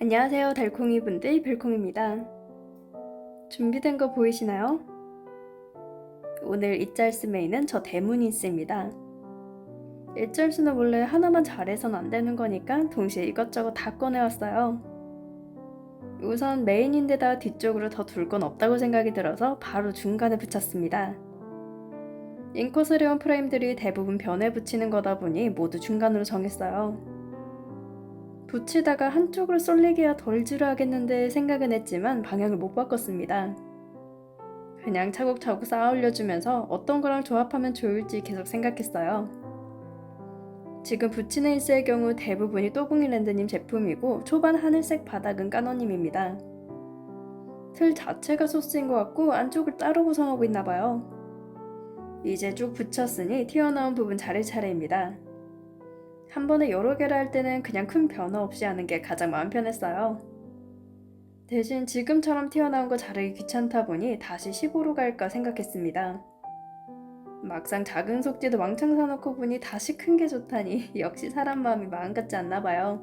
안녕하세요, 달콩이 분들, 별콩입니다. 준비된 거 보이시나요? 오늘 이짤스 메인은 저 데모니스입니다. 이짤스는 원래 하나만 잘해선 안 되는 거니까 동시에 이것저것 다 꺼내왔어요. 우선 메인인데다 뒤쪽으로 더 둘 건 없다고 생각이 들어서 바로 중간에 붙였습니다. 인커스레온 프레임들이 대부분 변에 붙이는 거다 보니 모두 중간으로 정했어요. 붙이다가 한쪽으로 쏠리기야 덜 지루하겠는데 생각은 했지만 방향을 못 바꿨습니다. 그냥 차곡차곡 쌓아 올려주면서 어떤 거랑 조합하면 좋을지 계속 생각했어요. 지금 붙이는 일스의 경우 대부분이 또봉이랜드님 제품이고 초반 하늘색 바닥은 까너님입니다. 틀 자체가 소스인 것 같고 안쪽을 따로 구성하고 있나봐요. 이제 쭉 붙였으니 튀어나온 부분 자를 차례입니다. 한 번에 여러 개를 할 때는 그냥 큰 변화 없이 하는 게 가장 마음 편했어요. 대신 지금처럼 튀어나온 거 자르기 귀찮다 보니 다시 15로 갈까 생각했습니다. 막상 작은 속지도 왕창 사놓고 보니 다시 큰 게 좋다니 역시 사람 마음이 마음 같지 않나 봐요.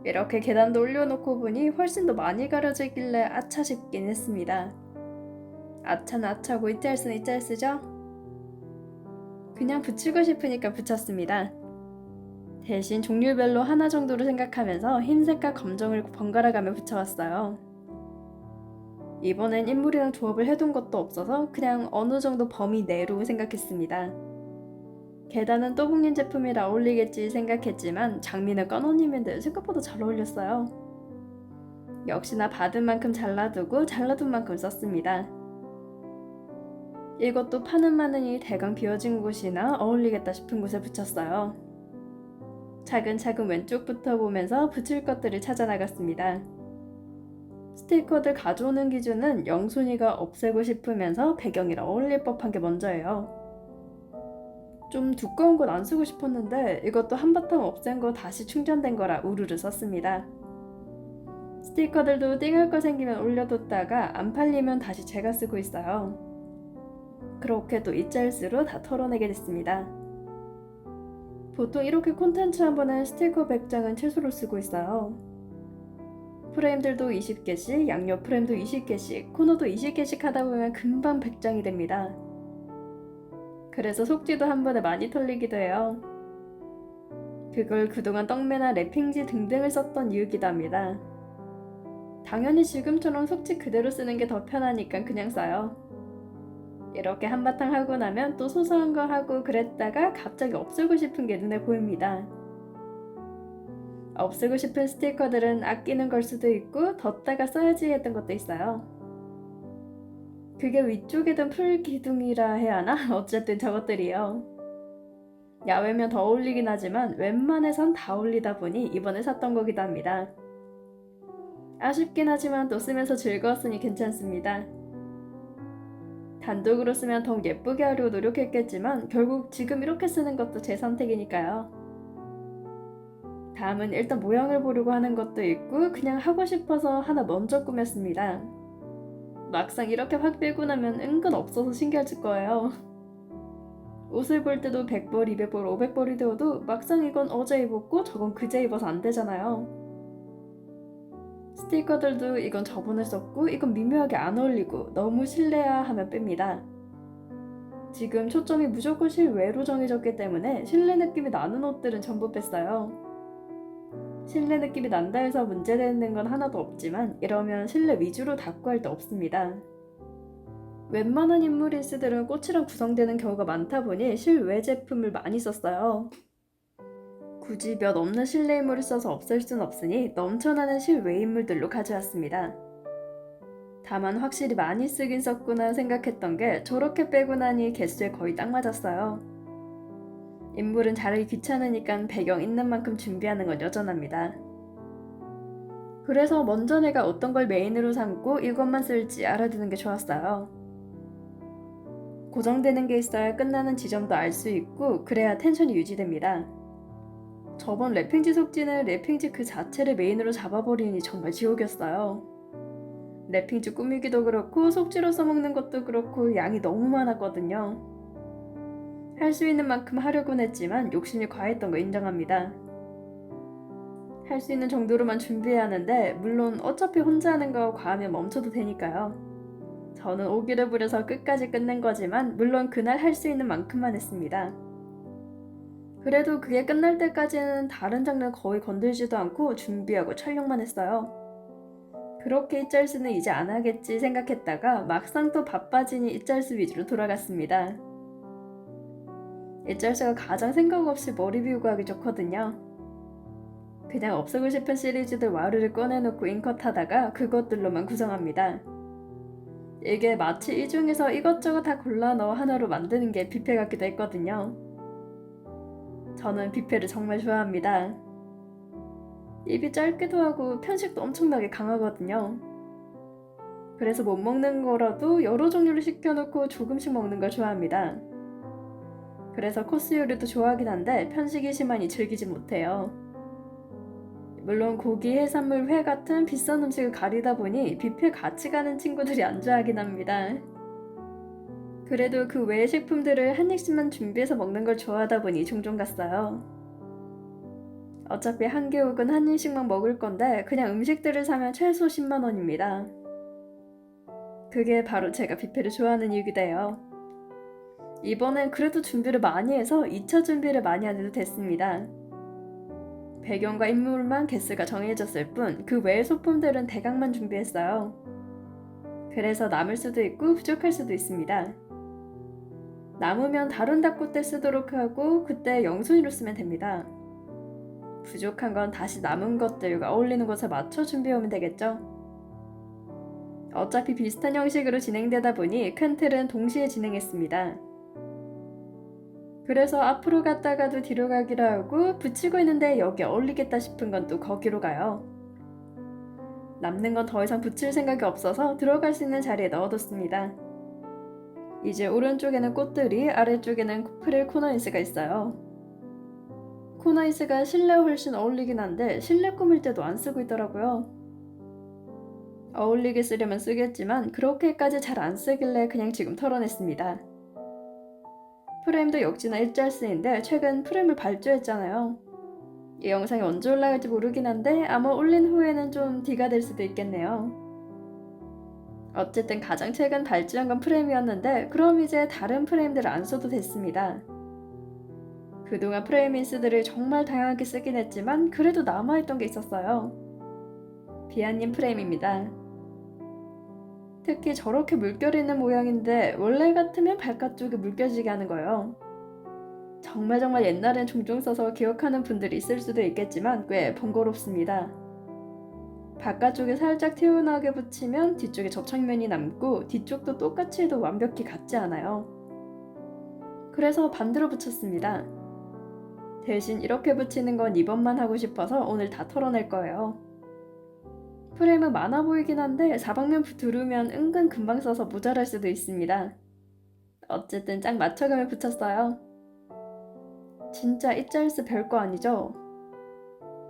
이렇게 계단도 올려놓고 보니 훨씬 더 많이 가려지길래 아차 싶긴 했습니다. 아차는 아차고 이짤스는 이짤스죠? 그냥 붙이고 싶으니까 붙였습니다. 대신 종류별로 하나 정도로 생각하면서 흰색과 검정을 번갈아가며 붙여왔어요. 이번엔 인물이랑 조합을 해둔 것도 없어서 그냥 어느 정도 범위 내로 생각했습니다. 계단은 또봉님 제품이라 어울리겠지 생각했지만 장미는 까노님인데 생각보다 잘 어울렸어요. 역시나 받은 만큼 잘라두고 잘라둔 만큼 썼습니다. 이것도 파는 마늘이 대강 비어진 곳이나 어울리겠다 싶은 곳에 붙였어요. 차근차근 왼쪽부터 보면서 붙일 것들을 찾아 나갔습니다. 스티커들 가져오는 기준은 영순이가 없애고 싶으면서 배경이랑 어울릴 법한 게 먼저예요. 좀 두꺼운 건 안 쓰고 싶었는데 이것도 한바탕 없앤 거 다시 충전된 거라 우르르 썼습니다. 스티커들도 띵할 거 생기면 올려뒀다가 안 팔리면 다시 제가 쓰고 있어요. 그렇게 또 이짤스로 다 털어내게 됐습니다. 보통 이렇게 콘텐츠 한 번에 스티커 100장은 최소로 쓰고 있어요. 프레임들도 20개씩, 양옆 프레임도 20개씩, 코너도 20개씩 하다 보면 금방 100장이 됩니다. 그래서 속지도 한 번에 많이 털리기도 해요. 그걸 그동안 떡매나 랩핑지 등등을 썼던 이유기도 합니다. 당연히 지금처럼 속지 그대로 쓰는 게 더 편하니까 그냥 써요. 이렇게 한바탕 하고 나면 또 소소한 거 하고 그랬다가 갑자기 없애고 싶은 게 눈에 보입니다. 없애고 싶은 스티커들은 아끼는 걸 수도 있고 뒀다가 써야지 했던 것도 있어요. 그게 위쪽이든 풀 기둥이라 해야 하나? 어쨌든 저것들이요. 야외면 더 어울리긴 하지만 웬만해선 다 어울리다 보니 이번에 샀던 거기도 합니다. 아쉽긴 하지만 또 쓰면서 즐거웠으니 괜찮습니다. 단독으로 쓰면 더 예쁘게 하려고 노력했겠지만 결국 지금 이렇게 쓰는 것도 제 선택이니까요. 다음은 일단 모양을 보려고 하는 것도 있고 그냥 하고 싶어서 하나 먼저 꾸몄습니다. 막상 이렇게 확 빼고 나면 은근 없어서 신기하실 거예요. 옷을 볼 때도 100벌, 200벌, 500벌이 되어도 막상 이건 어제 입었고 저건 그제 입어서 안 되잖아요. 스티커들도 이건 저번에 썼고 이건 미묘하게 안 어울리고 너무 실내야 하면 뺍니다. 지금 초점이 무조건 실외로 정해졌기 때문에 실내 느낌이 나는 옷들은 전부 뺐어요. 실내 느낌이 난다 해서 문제되는 건 하나도 없지만 이러면 실내 위주로 닦고 할 때 없습니다. 웬만한 인물 일스들은 꽃이랑 구성되는 경우가 많다 보니 실외 제품을 많이 썼어요. 굳이 몇 없는 실내 인물을 써서 없앨 순 없으니 넘쳐나는 실외 인물들로 가져왔습니다. 다만 확실히 많이 쓰긴 썼구나 생각했던 게 저렇게 빼고 나니 개수에 거의 딱 맞았어요. 인물은 자르기 귀찮으니까 배경 있는 만큼 준비하는 건 여전합니다. 그래서 먼저 내가 어떤 걸 메인으로 삼고 이것만 쓸지 알아두는 게 좋았어요. 고정되는 게 있어야 끝나는 지점도 알 수 있고 그래야 텐션이 유지됩니다. 저번 랩핑지 속지는 랩핑지 그 자체를 메인으로 잡아버리니 정말 지옥이었어요. 랩핑지 꾸미기도 그렇고 속지로 써먹는 것도 그렇고 양이 너무 많았거든요. 할 수 있는 만큼 하려곤 했지만 욕심이 과했던 거 인정합니다. 할 수 있는 정도로만 준비해야 하는데 물론 어차피 혼자 하는 거 과하면 멈춰도 되니까요. 저는 오기를 부려서 끝까지 끝낸 거지만 물론 그날 할 수 있는 만큼만 했습니다. 그래도 그게 끝날 때까지는 다른 장르 거의 건들지도 않고 준비하고 촬영만 했어요. 그렇게 이짤수는 이제 안 하겠지 생각했다가 막상 또 바빠지니 이짤수 위주로 돌아갔습니다. 이짤수가 가장 생각 없이 머리 비우고 하기 좋거든요. 그냥 없애고 싶은 시리즈들 와르르 꺼내놓고 인컷하다가 그것들로만 구성합니다. 이게 마치 이 중에서 이것저것 다 골라 넣어 하나로 만드는 게 뷔페 같기도 했거든요. 저는 뷔페를 정말 좋아합니다. 입이 짧기도 하고 편식도 엄청나게 강하거든요. 그래서 못 먹는 거라도 여러 종류를 시켜놓고 조금씩 먹는 걸 좋아합니다. 그래서 코스 요리도 좋아하긴 한데 편식이 심하니 즐기지 못해요. 물론 고기, 해산물, 회 같은 비싼 음식을 가리다 보니 뷔페 같이 가는 친구들이 안 좋아하긴 합니다. 그래도 그 외의 식품들을 한 입씩만 준비해서 먹는 걸 좋아하다 보니 종종 갔어요. 어차피 한 개 혹은 한 입씩만 먹을 건데 그냥 음식들을 사면 최소 10만 원입니다. 그게 바로 제가 뷔페를 좋아하는 이유기도 해요. 이번엔 그래도 준비를 많이 해서 2차 준비를 많이 안 해도 됐습니다. 배경과 인물만 개수가 정해졌을 뿐 그 외의 소품들은 대강만 준비했어요. 그래서 남을 수도 있고 부족할 수도 있습니다. 남으면 다른 닭고 때 쓰도록 하고 그때 영순위로 쓰면 됩니다. 부족한 건 다시 남은 것들과 어울리는 곳에 맞춰 준비해오면 되겠죠? 어차피 비슷한 형식으로 진행되다 보니 큰 틀은 동시에 진행했습니다. 그래서 앞으로 갔다가도 뒤로 가기로 하고 붙이고 있는데 여기 어울리겠다 싶은 건 또 거기로 가요. 남는 건 더 이상 붙일 생각이 없어서 들어갈 수 있는 자리에 넣어뒀습니다. 이제 오른쪽에는 꽃들이, 아래쪽에는 프릴 코너인스가 있어요. 코너인스가 실내에 훨씬 어울리긴 한데 실내 꾸밀 때도 안 쓰고 있더라고요. 어울리게 쓰려면 쓰겠지만 그렇게까지 잘 안 쓰길래 그냥 지금 털어냈습니다. 프레임도 역시나 일짤스인데 최근 프레임을 발주했잖아요. 이 영상이 언제 올라갈지 모르긴 한데 아마 올린 후에는 좀 D가 될 수도 있겠네요. 어쨌든 가장 최근 발주한 건 프레임이었는데 그럼 이제 다른 프레임들을 안 써도 됐습니다. 그동안 프레임인스들을 정말 다양하게 쓰긴 했지만 그래도 남아있던 게 있었어요. 비아님 프레임입니다. 특히 저렇게 물결이 있는 모양인데 원래 같으면 발가 쪽에 물결지게 하는 거예요. 정말 옛날엔 종종 써서 기억하는 분들이 있을 수도 있겠지만 꽤 번거롭습니다. 바깥쪽에 살짝 튀어나오게 붙이면 뒤쪽에 접착면이 남고 뒤쪽도 똑같이 해도 완벽히 같지 않아요. 그래서 반대로 붙였습니다. 대신 이렇게 붙이는 건 이번만 하고 싶어서 오늘 다 털어낼 거예요. 프레임은 많아 보이긴 한데 사방면 두르면 은근 금방 써서 모자랄 수도 있습니다. 어쨌든 짝 맞춰가며 붙였어요. 진짜 이짤스 별거 아니죠?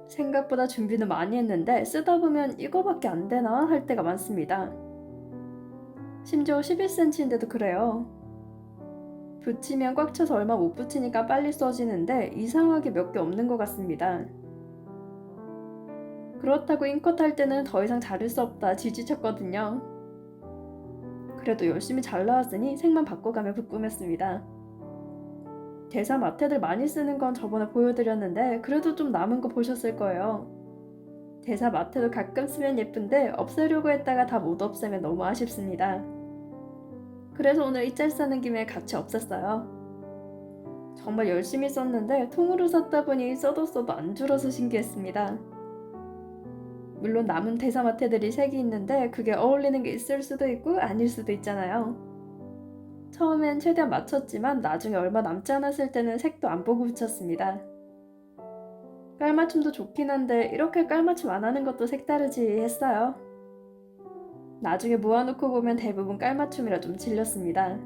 생각보다 준비는 많이 했는데 쓰다 보면 이거밖에 안 되나 할 때가 많습니다. 심지어 11cm인데도 그래요. 붙이면 꽉 차서 얼마 못 붙이니까 빨리 써지는데 이상하게 몇 개 없는 것 같습니다. 그렇다고 인컷 할 때는 더 이상 자를 수 없다 지지쳤거든요. 그래도 열심히 잘 나왔으니 색만 바꿔가며 꾸몄습니다. 대사 마테들 많이 쓰는 건 저번에 보여드렸는데 그래도 좀 남은 거 보셨을 거예요. 대사 마테도 가끔 쓰면 예쁜데 없애려고 했다가 다 못 없애면 너무 아쉽습니다. 그래서 오늘 이 짤 싸는 김에 같이 없앴어요. 정말 열심히 썼는데 통으로 샀다 보니 써도 안 줄어서 신기했습니다. 물론 남은 대사 마테들이 3개 있는데 그게 어울리는 게 있을 수도 있고 아닐 수도 있잖아요. 처음엔 최대한 맞췄지만 나중에 얼마 남지 않았을 때는 색도 안 보고 붙였습니다. 깔맞춤도 좋긴 한데 이렇게 깔맞춤 안 하는 것도 색다르지 했어요. 나중에 모아놓고 보면 대부분 깔맞춤이라 좀 질렸습니다.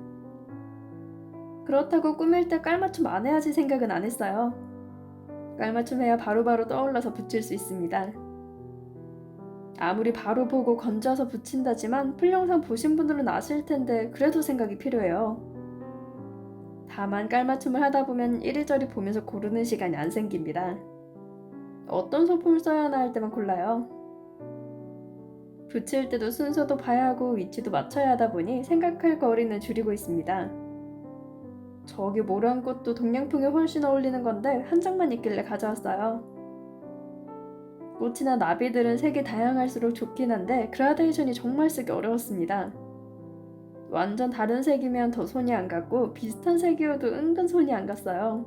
그렇다고 꾸밀 때 깔맞춤 안 해야지 생각은 안 했어요. 깔맞춤 해야 바로바로 떠올라서 붙일 수 있습니다. 아무리 바로 보고 건져서 붙인다지만 풀 영상 보신 분들은 아실 텐데 그래도 생각이 필요해요. 다만 깔맞춤을 하다 보면 이리저리 보면서 고르는 시간이 안 생깁니다. 어떤 소품을 써야 하나 할 때만 골라요. 붙일 때도 순서도 봐야 하고 위치도 맞춰야 하다 보니 생각할 거리는 줄이고 있습니다. 저기 모란 꽃도 동양풍에 훨씬 어울리는 건데 한 장만 있길래 가져왔어요. 꽃이나 나비들은 색이 다양할수록 좋긴 한데 그라데이션이 정말 쓰기 어려웠습니다. 완전 다른 색이면 더 손이 안 갔고 비슷한 색이어도 은근 손이 안 갔어요.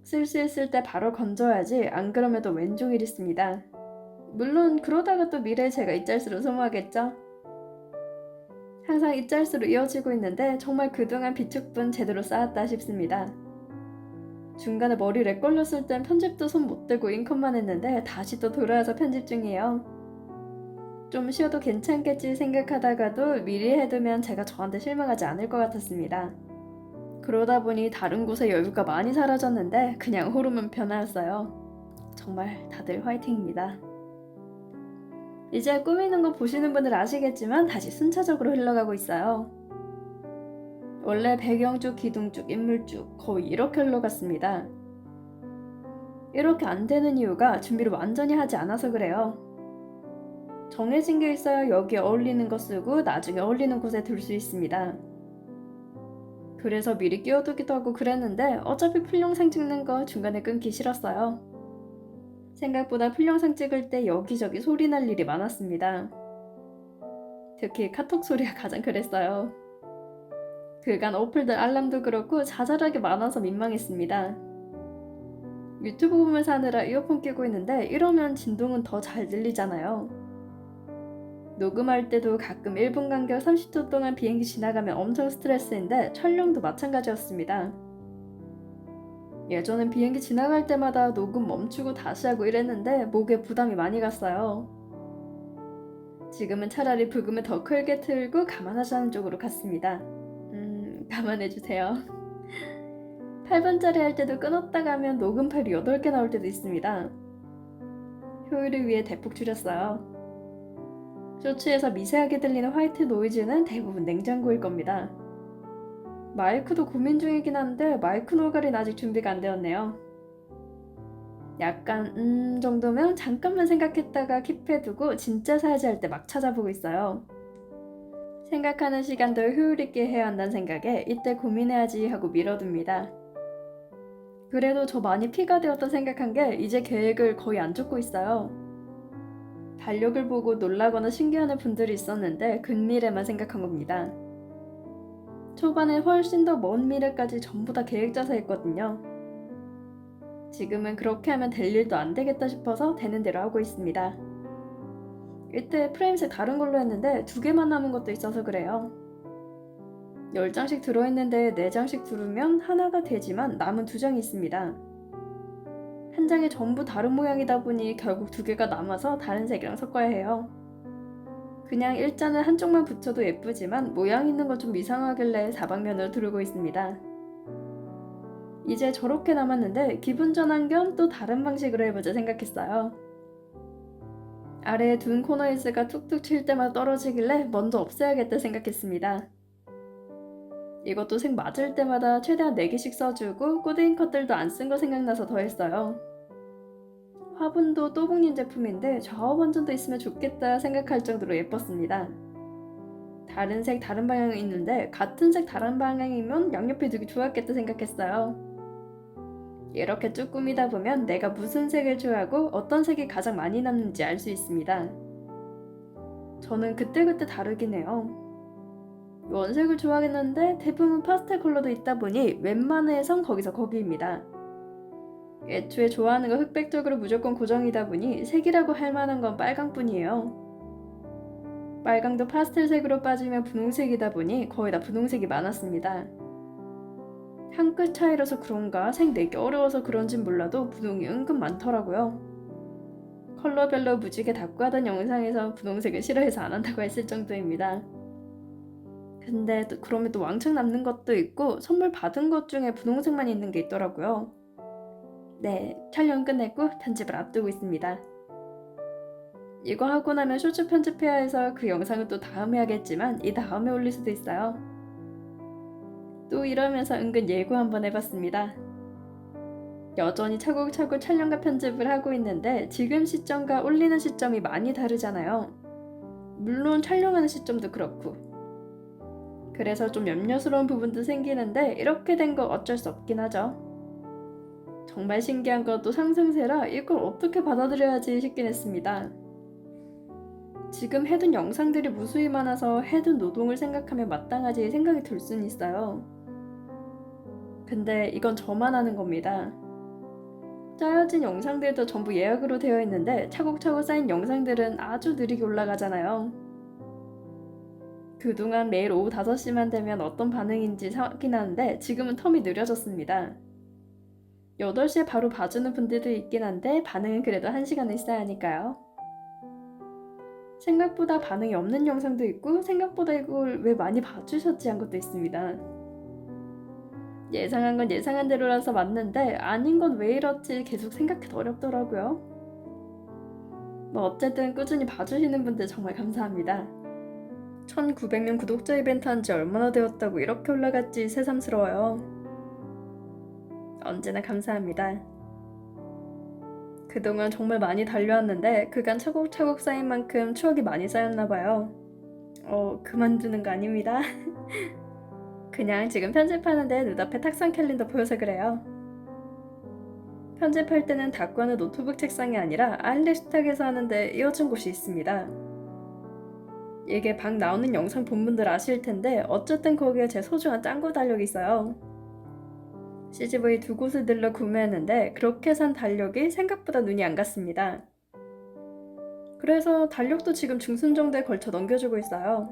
쓸 수 있을 때 바로 건져야지 안 그러면 또 왼종일 있습니다. 물론 그러다가 또 미래에 제가 이짤수로 소모하겠죠? 항상 이짤수로 이어지고 있는데 정말 그동안 비축분 제대로 쌓았다 싶습니다. 중간에 머리 렉 걸렸을 땐 편집도 손 못 대고 인컷만 했는데 다시 또 돌아와서 편집 중이에요. 좀 쉬어도 괜찮겠지 생각하다가도 미리 해두면 제가 저한테 실망하지 않을 것 같았습니다. 그러다 보니 다른 곳에 여유가 많이 사라졌는데 그냥 호르몬 변화였어요. 정말 다들 화이팅입니다. 이제 꾸미는 거 보시는 분들 아시겠지만 다시 순차적으로 흘러가고 있어요. 원래 배경쭉, 기둥쭉, 인물쭉 거의 이렇게 흘러갔습니다. 이렇게 안 되는 이유가 준비를 완전히 하지 않아서 그래요. 정해진 게 있어야 여기에 어울리는 거 쓰고 나중에 어울리는 곳에 둘 수 있습니다. 그래서 미리 끼워두기도 하고 그랬는데 어차피 풀영상 찍는 거 중간에 끊기 싫었어요. 생각보다 풀영상 찍을 때 여기저기 소리 날 일이 많았습니다. 특히 카톡 소리가 가장 그랬어요. 그간 어플들 알람도 그렇고 자잘하게 많아서 민망했습니다. 유튜브 보면서 하느라 이어폰 끼고 있는데 이러면 진동은 더 잘 들리잖아요. 녹음할 때도 가끔 1분 간격 30초 동안 비행기 지나가면 엄청 스트레스인데 촬영도 마찬가지였습니다. 예전엔 비행기 지나갈 때마다 녹음 멈추고 다시 하고 이랬는데 목에 부담이 많이 갔어요. 지금은 차라리 부금을 더 크게 틀고 감안하자는 쪽으로 갔습니다. 감안해주세요. 8분짜리 할 때도 끊었다가 하면 녹음 파일이 8개 나올 때도 있습니다. 효율을 위해 대폭 줄였어요. 쇼츠에서 미세하게 들리는 화이트 노이즈는 대부분 냉장고일 겁니다. 마이크도 고민 중이긴 한데 마이크 노가리는 아직 준비가 안 되었네요. 약간 정도면 잠깐만 생각했다가 킵해두고 진짜 사야지 할 때 막 찾아보고 있어요. 생각하는 시간도 효율 있게 해야 한다는 생각에 이때 고민해야지 하고 미뤄둡니다. 그래도 저 많이 피가 되었다 생각한 게 이제 계획을 거의 안 쫓고 있어요. 달력을 보고 놀라거나 신기해하는 분들이 있었는데 근미래만 생각한 겁니다. 초반에 훨씬 더 먼 미래까지 전부 다 계획 짜서 했거든요. 지금은 그렇게 하면 될 일도 안 되겠다 싶어서 되는 대로 하고 있습니다. 이때 프레임색 다른 걸로 했는데 2개만 남은 것도 있어서 그래요. 10장씩 들어있는데 4장씩 두르면 하나가 되지만 남은 2장이 있습니다. 한 장이 전부 다른 모양이다 보니 결국 2개가 남아서 다른 색이랑 섞어야 해요. 그냥 일자는 한쪽만 붙여도 예쁘지만 모양 있는 건 좀 이상하길래 사방면으로 두르고 있습니다. 이제 저렇게 남았는데 기분 전환 겸 또 다른 방식으로 해보자 생각했어요. 아래에 둔 코너이스가 툭툭 칠 때마다 떨어지길래 먼저 없애야겠다 생각했습니다. 이것도 색 맞을 때마다 최대한 4개씩 써주고 코딩 컷들도 안 쓴 거 생각나서 더 했어요. 화분도 또봉님 제품인데 좌우 반전도 있으면 좋겠다 생각할 정도로 예뻤습니다. 다른 색 다른 방향이 있는데 같은 색 다른 방향이면 양옆에 두기 좋았겠다 생각했어요. 이렇게 쭉 꾸미다 보면 내가 무슨 색을 좋아하고 어떤 색이 가장 많이 남는지 알 수 있습니다. 저는 그때그때 다르긴 해요. 원색을 좋아하겠는데 대부분 파스텔 컬러도 있다 보니 웬만해선 거기서 거기입니다. 애초에 좋아하는 거 흑백적으로 무조건 고정이다 보니 색이라고 할 만한 건 빨강뿐이에요. 빨강도 파스텔색으로 빠지면 분홍색이다 보니 거의 다 분홍색이 많았습니다. 한 끗 차이라서 그런가 색 내기 어려워서 그런진 몰라도 분홍이 은근 많더라고요. 컬러별로 무지개 닦고 하던 영상에서 분홍색을 싫어해서 안 한다고 했을 정도입니다. 근데 그러면 또 왕창 남는 것도 있고 선물 받은 것 중에 분홍색만 있는 게 있더라고요. 네, 촬영 끝냈고 편집을 앞두고 있습니다. 이거 하고 나면 쇼츠 편집해야 해서 그 영상은 또 다음에 하겠지만 이 다음에 올릴 수도 있어요. 또 이러면서 은근 예고 한번 해봤습니다. 여전히 차곡차곡 촬영과 편집을 하고 있는데 지금 시점과 올리는 시점이 많이 다르잖아요. 물론 촬영하는 시점도 그렇고. 그래서 좀 염려스러운 부분도 생기는데 이렇게 된 거 어쩔 수 없긴 하죠. 정말 신기한 것도 상승세라 이걸 어떻게 받아들여야지 싶긴 했습니다. 지금 해둔 영상들이 무수히 많아서 해둔 노동을 생각하면 마땅하지 생각이 들 수는 있어요. 근데 이건 저만 하는 겁니다. 짜여진 영상들도 전부 예약으로 되어 있는데 차곡차곡 쌓인 영상들은 아주 느리게 올라가잖아요. 그동안 매일 오후 5시만 되면 어떤 반응인지 확인하는데 지금은 텀이 느려졌습니다. 8시에 바로 봐주는 분들도 있긴 한데 반응은 그래도 1시간은 있어야 하니까요. 생각보다 반응이 없는 영상도 있고 생각보다 이걸 왜 많이 봐주셨지 한 것도 있습니다. 예상한 건 예상한 대로라서 맞는데 아닌 건 왜 이렇지 계속 생각해도 어렵더라고요. 뭐 어쨌든 꾸준히 봐주시는 분들 정말 감사합니다. 1900명 구독자 이벤트 한 지 얼마나 되었다고 이렇게 올라갔지 새삼스러워요. 언제나 감사합니다. 그동안 정말 많이 달려왔는데 그간 차곡차곡 쌓인 만큼 추억이 많이 쌓였나봐요. 그만두는 거 아닙니다. 그냥 지금 편집하는데 눈앞에 탁상 캘린더 보여서 그래요. 편집할 때는 닦고하는 노트북 책상이 아니라 아일래시탁에서 하는데 이어진 곳이 있습니다. 이게 방 나오는 영상 본 분들 아실 텐데 어쨌든 거기에 제 소중한 짱구 달력이 있어요. CGV 2곳을 들러 구매했는데 그렇게 산 달력이 생각보다 눈이 안 갔습니다. 그래서 달력도 지금 중순 정도에 걸쳐 넘겨주고 있어요.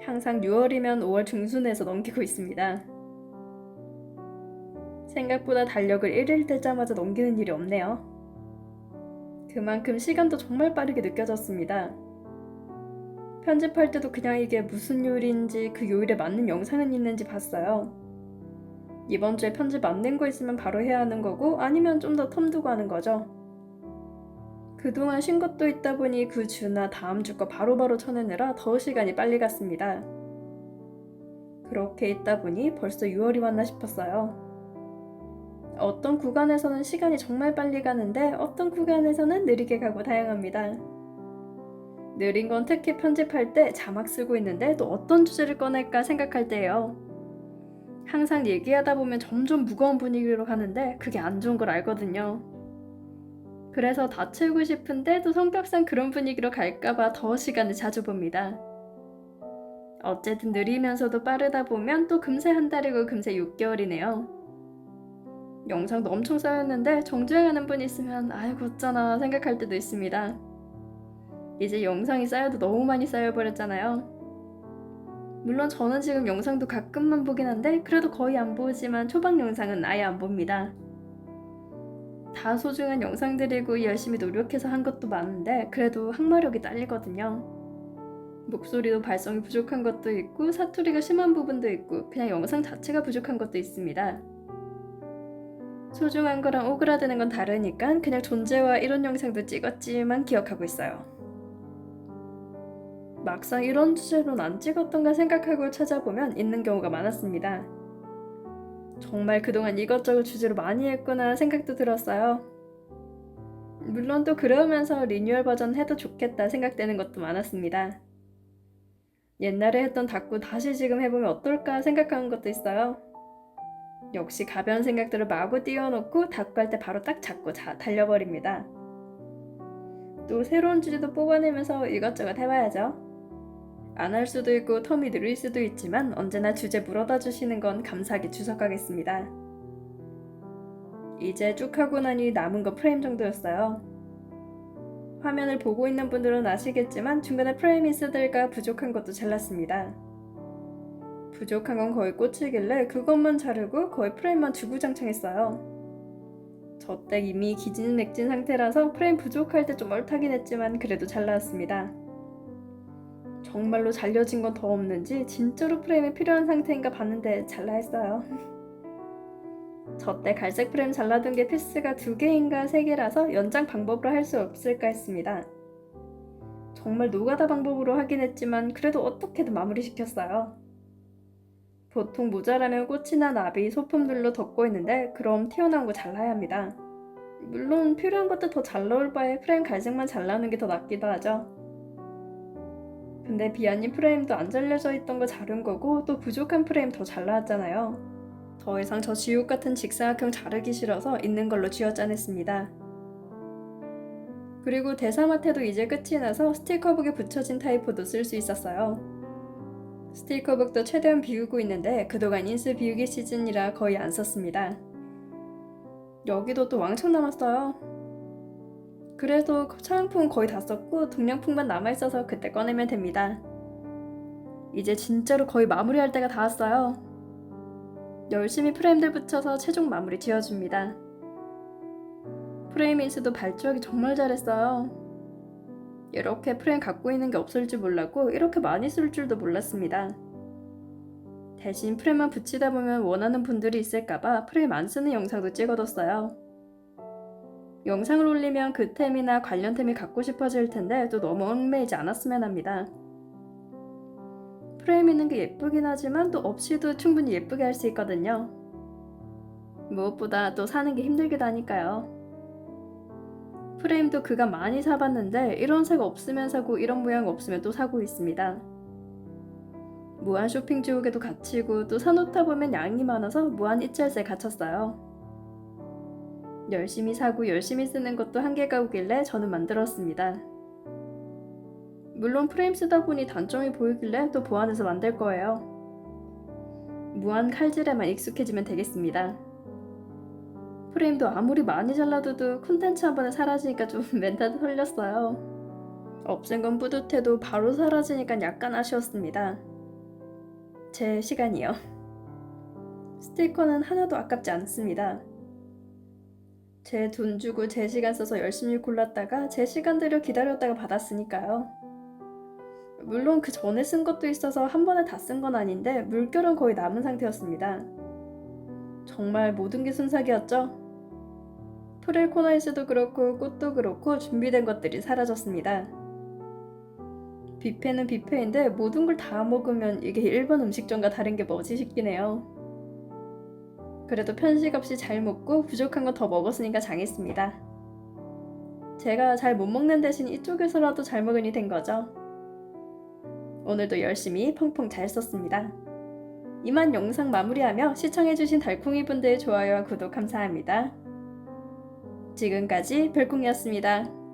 항상 6월이면 5월 중순에서 넘기고 있습니다. 생각보다 달력을 1일 되자마자 넘기는 일이 없네요. 그만큼 시간도 정말 빠르게 느껴졌습니다. 편집할 때도 그냥 이게 무슨 요일인지 그 요일에 맞는 영상은 있는지 봤어요. 이번 주에 편집 안 된 거 있으면 바로 해야 하는 거고 아니면 좀 더 텀 두고 하는 거죠. 그동안 쉰 것도 있다 보니 그 주나 다음 주 거 바로바로 쳐내느라 더 시간이 빨리 갔습니다. 그렇게 있다 보니 벌써 6월이 왔나 싶었어요. 어떤 구간에서는 시간이 정말 빨리 가는데 어떤 구간에서는 느리게 가고 다양합니다. 느린 건 특히 편집할 때 자막 쓰고 있는데 또 어떤 주제를 꺼낼까 생각할 때예요. 항상 얘기하다 보면 점점 무거운 분위기로 가는데 그게 안 좋은 걸 알거든요. 그래서 다 채우고 싶은데 또 성격상 그런 분위기로 갈까봐 더 시간을 자주 봅니다. 어쨌든 느리면서도 빠르다 보면 또 금세 한 달이고 금세 6개월이네요. 영상도 엄청 쌓였는데 정주행하는 분이 있으면 아이고 어쩌나 생각할 때도 있습니다. 이제 영상이 쌓여도 너무 많이 쌓여버렸잖아요. 물론 저는 지금 영상도 가끔만 보긴 한데 그래도 거의 안 보지만 초반 영상은 아예 안 봅니다. 다 소중한 영상들이고 열심히 노력해서 한 것도 많은데 그래도 항마력이 딸리거든요. 목소리도 발성이 부족한 것도 있고 사투리가 심한 부분도 있고 그냥 영상 자체가 부족한 것도 있습니다. 소중한 거랑 오그라드는 건 다르니까 그냥 존재와 이런 영상도 찍었지만 기억하고 있어요. 막상 이런 주제로는 안 찍었던가 생각하고 찾아보면 있는 경우가 많았습니다. 정말 그동안 이것저것 주제로 많이 했구나 생각도 들었어요. 물론 또 그러면서 리뉴얼 버전 해도 좋겠다 생각되는 것도 많았습니다. 옛날에 했던 닭구 다시 지금 해보면 어떨까 생각하는 것도 있어요. 역시 가벼운 생각들을 마구 띄워놓고 닭구 할 때 바로 딱 잡고 달려버립니다. 또 새로운 주제도 뽑아내면서 이것저것 해봐야죠. 안 할 수도 있고 텀이 느릴 수도 있지만 언제나 주제 물어다 주시는 건 감사하게 주석하겠습니다. 이제 쭉 하고 나니 남은 거 프레임 정도였어요. 화면을 보고 있는 분들은 아시겠지만 중간에 프레임 인스들과 부족한 것도 잘랐습니다. 부족한 건 거의 꽂히길래 그것만 자르고 거의 프레임만 주구장창했어요. 저 때 이미 기진맥진 상태라서 프레임 부족할 때 좀 얼타긴 했지만 그래도 잘 나왔습니다. 정말로 잘려진 건 더 없는지 진짜로 프레임이 필요한 상태인가 봤는데 잘라 했어요. 저 때 갈색 프레임 잘라둔 게 피스가 2개인가 3개라서 연장 방법으로 할 수 없을까 했습니다. 정말 노가다 방법으로 하긴 했지만 그래도 어떻게든 마무리 시켰어요. 보통 모자라면 꽃이나 나비, 소품들로 덮고 있는데 그럼 튀어나온 거 잘라야 합니다. 물론 필요한 것도 더 잘 넣을 바에 프레임 갈색만 잘라는 게 더 낫기도 하죠. 근데 비아님 프레임도 안 잘려져 있던 거 자른 거고 또 부족한 프레임 더 잘라왔잖아요. 더 이상 저 지옥 같은 직사각형 자르기 싫어서 있는 걸로 쥐어짜냈습니다. 그리고 대사마테도 이제 끝이 나서 스티커북에 붙여진 타이포도 쓸 수 있었어요. 스티커북도 최대한 비우고 있는데 그동안 인스 비우기 시즌이라 거의 안 썼습니다. 여기도 또 왕창 남았어요. 그래도 차용품은 거의 다 썼고 동량품만 남아있어서 그때 꺼내면 됩니다. 이제 진짜로 거의 마무리할 때가 다 왔어요. 열심히 프레임들 붙여서 최종 마무리 지어줍니다. 프레임 인스도 발주하기 정말 잘했어요. 이렇게 프레임 갖고 있는 게 없을 줄 몰랐고 이렇게 많이 쓸 줄도 몰랐습니다. 대신 프레임만 붙이다 보면 원하는 분들이 있을까봐 프레임 안 쓰는 영상도 찍어뒀어요. 영상을 올리면 그 템이나 관련 템이 갖고 싶어질 텐데 또 너무 얽매이지 않았으면 합니다. 프레임 있는 게 예쁘긴 하지만 또 없이도 충분히 예쁘게 할 수 있거든요. 무엇보다 또 사는 게 힘들기도 하니까요. 프레임도 그간 많이 사봤는데 이런 색 없으면 사고 이런 모양 없으면 또 사고 있습니다. 무한 쇼핑 지옥에도 갇히고 또 사놓다 보면 양이 많아서 무한 이짤새에 갇혔어요. 열심히 사고 열심히 쓰는 것도 한계가 오길래 저는 만들었습니다. 물론 프레임 쓰다 보니 단점이 보이길래 또 보완해서 만들 거예요. 무한 칼질에만 익숙해지면 되겠습니다. 프레임도 아무리 많이 잘라둬도 콘텐츠 한 번에 사라지니까 좀 멘탈 털렸어요. 없앤 건 뿌듯해도 바로 사라지니까 약간 아쉬웠습니다. 제 시간이요. 스티커는 하나도 아깝지 않습니다. 제 돈 주고 제 시간 써서 열심히 골랐다가 제 시간 들여 기다렸다가 받았으니까요. 물론 그 전에 쓴 것도 있어서 한 번에 다 쓴 건 아닌데 물결은 거의 남은 상태였습니다. 정말 모든 게 순삭이었죠? 프릴 코너에서도 그렇고 꽃도 그렇고 준비된 것들이 사라졌습니다. 뷔페는 뷔페인데 모든 걸 다 먹으면 이게 일본 음식점과 다른 게 뭐지 싶긴 해요. 그래도 편식 없이 잘 먹고 부족한 거 더 먹었으니까 장했습니다. 제가 잘 못 먹는 대신 이쪽에서라도 잘 먹으니 된 거죠. 오늘도 열심히 펑펑 잘 썼습니다. 이만 영상 마무리하며 시청해주신 달콩이분들 좋아요와 구독 감사합니다. 지금까지 별콩이었습니다.